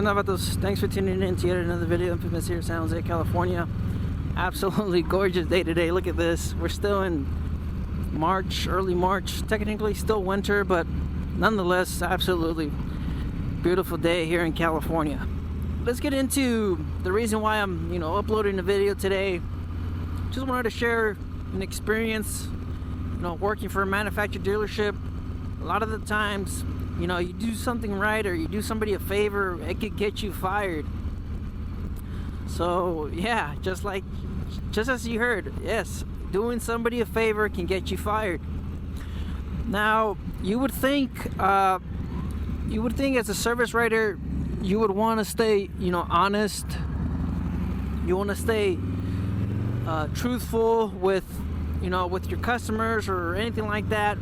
onda, vatos? Thanks for tuning in to yet another video. Memphis here, San Jose, California. Absolutely gorgeous day today. Look at this. We're still in March, early March. Technically still winter, but nonetheless, absolutely beautiful day here in California. Let's get into the reason why I'm, uploading the video today. Just wanted to share an experience, working for a manufacturer dealership. A lot of the times, you do something right or you do somebody a favor, it could get you fired. So yeah, just as you heard, yes, doing somebody a favor can get you fired. Now, you would think as a service writer, you would want to stay, honest. You want to stay truthful with your customers or anything like that.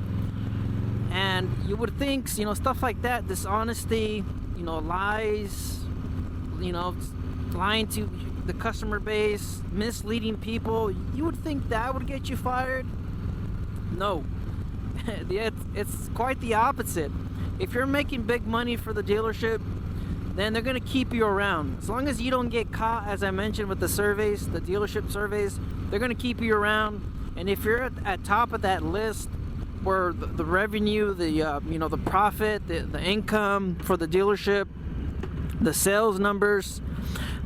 And you would think, stuff like that, dishonesty, lies, lying to the customer base, misleading people, you would think that would get you fired. No. It's quite the opposite. If you're making big money for the dealership, then they're going to keep you around. As long as you don't get caught, as I mentioned with the surveys, the dealership surveys, they're going to keep you around. And if you're at top of that list, where the revenue, the profit, the income for the dealership, the sales numbers,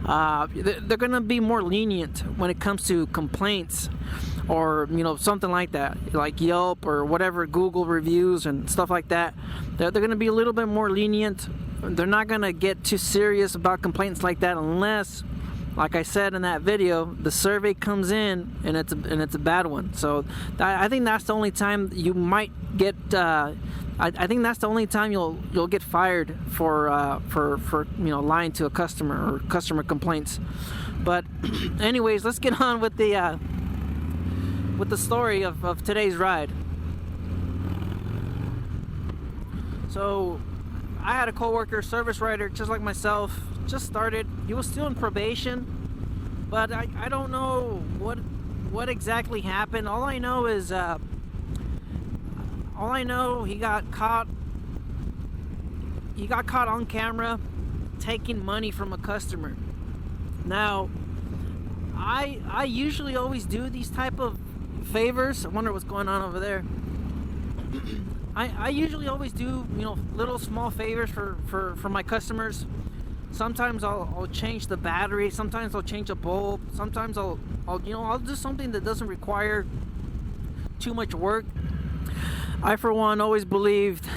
they're going to be more lenient when it comes to complaints or something like that, like Yelp or whatever, Google reviews and stuff like that. They're going to be a little bit more lenient. They're not going to get too serious about complaints like that unless, like I said in that video, the survey comes in and it's a bad one. So I think that's the only time you might get. I think that's the only time you'll get fired for lying to a customer or customer complaints. But anyways, let's get on with the story of today's ride. So I had a coworker, service writer, just like myself. Just started. He was still in probation, but I don't know what exactly happened. All I know is he got caught on camera taking money from a customer. Now, I usually always do these type of favors. I wonder what's going on over there. I usually always do little small favors for my customers. Sometimes I'll change the battery. Sometimes I'll change a bulb. Sometimes I'll do something that doesn't require too much work. I, for one, always believed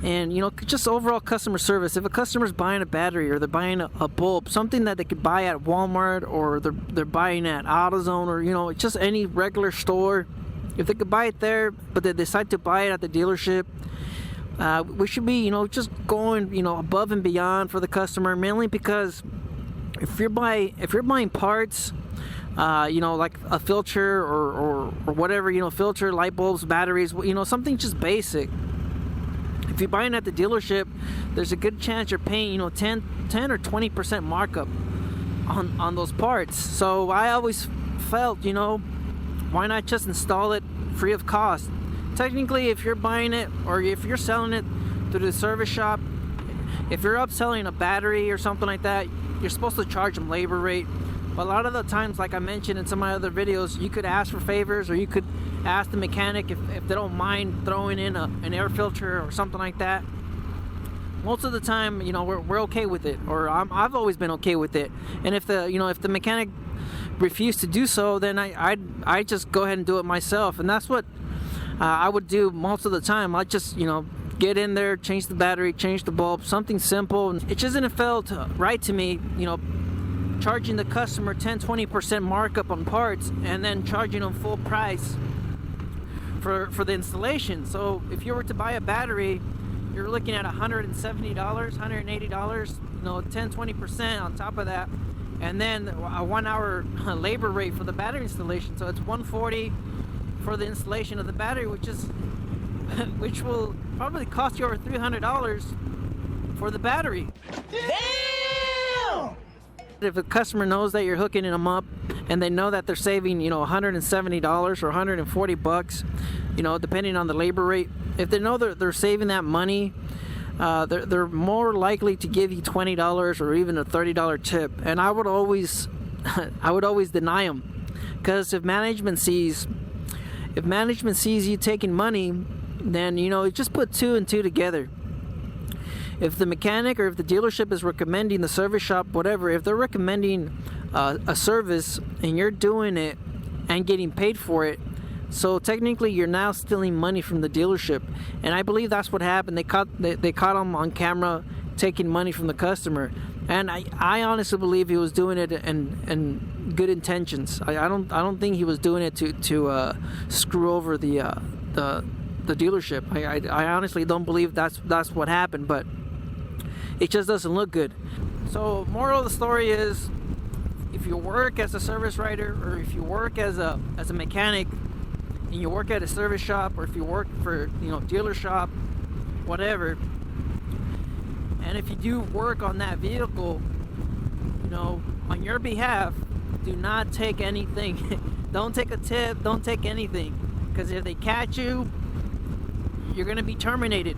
in just overall customer service. If a customer's buying a battery or they're buying a bulb, something that they could buy at Walmart or they're buying at AutoZone or just any regular store, if they could buy it there, but they decide to buy it at the dealership, we should be, just going, above and beyond for the customer. Mainly because if you're buying parts, like a filter or whatever, filter, light bulbs, batteries, something just basic. If you're buying at the dealership, there's a good chance you're paying, 10 or 20% markup on those parts. So I always felt, why not just install it free of cost? Technically, if you're buying it or if you're selling it through the service shop, if you're upselling a battery or something like that, you're supposed to charge them labor rate. But a lot of the times, like I mentioned in some of my other videos, you could ask for favors or you could ask the mechanic if they don't mind throwing in an air filter or something like that. Most of the time, we're okay with it, or I've always been okay with it. And if the mechanic refused to do so, then I just go ahead and do it myself. And that's what I would do most of the time. I just get in there, change the battery, change the bulb, something simple. It just didn't felt right to me, charging the customer 10-20% markup on parts and then charging them full price for the installation. So if you were to buy a battery, you're looking at $170, $180, 10-20% on top of that, and then a 1 hour labor rate for the battery installation. So it's $140 for the installation of the battery, which will probably cost you over $300 for the battery. Damn! If a customer knows that you're hooking them up and they know that they're saving, $170 or $140, depending on the labor rate, if they know they're saving that money, they're more likely to give you $20 or even a $30 tip, and I would always deny them, because if management sees you taking money, then just put 2 and 2 together. If the mechanic or if the dealership is recommending the service shop, whatever, if they're recommending a service and you're doing it and getting paid for it, so technically you're now stealing money from the dealership. And I believe that's what happened. They caught him on camera taking money from the customer, and I honestly believe he was doing it in good intentions. I don't think he was doing it to screw over the dealership. I honestly don't believe that's what happened, but it just doesn't look good. So moral of the story is, if you work as a service writer, or if you work as a mechanic and you work at a service shop, or if you work for dealer shop, whatever, and if you do work on that vehicle, on your behalf, do not take anything. Don't take a tip, don't take anything, because if they catch you, you're going to be terminated,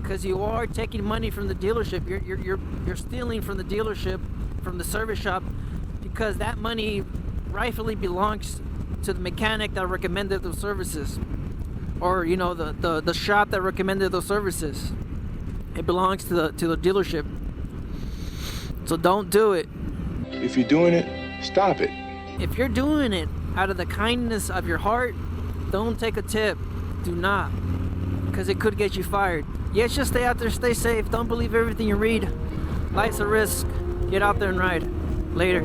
because you are taking money from the dealership. You're stealing from the dealership, from the service shop, because that money rightfully belongs to the mechanic that recommended those services, or the shop that recommended those services. It belongs to the dealership. So don't do it. If you're doing it, stop it. If you're doing it out of the kindness of your heart, don't take a tip. Do not, because it could get you fired. Yes, just stay out there, stay safe. Don't believe everything you read. Life's a risk. Get out there and ride. Later.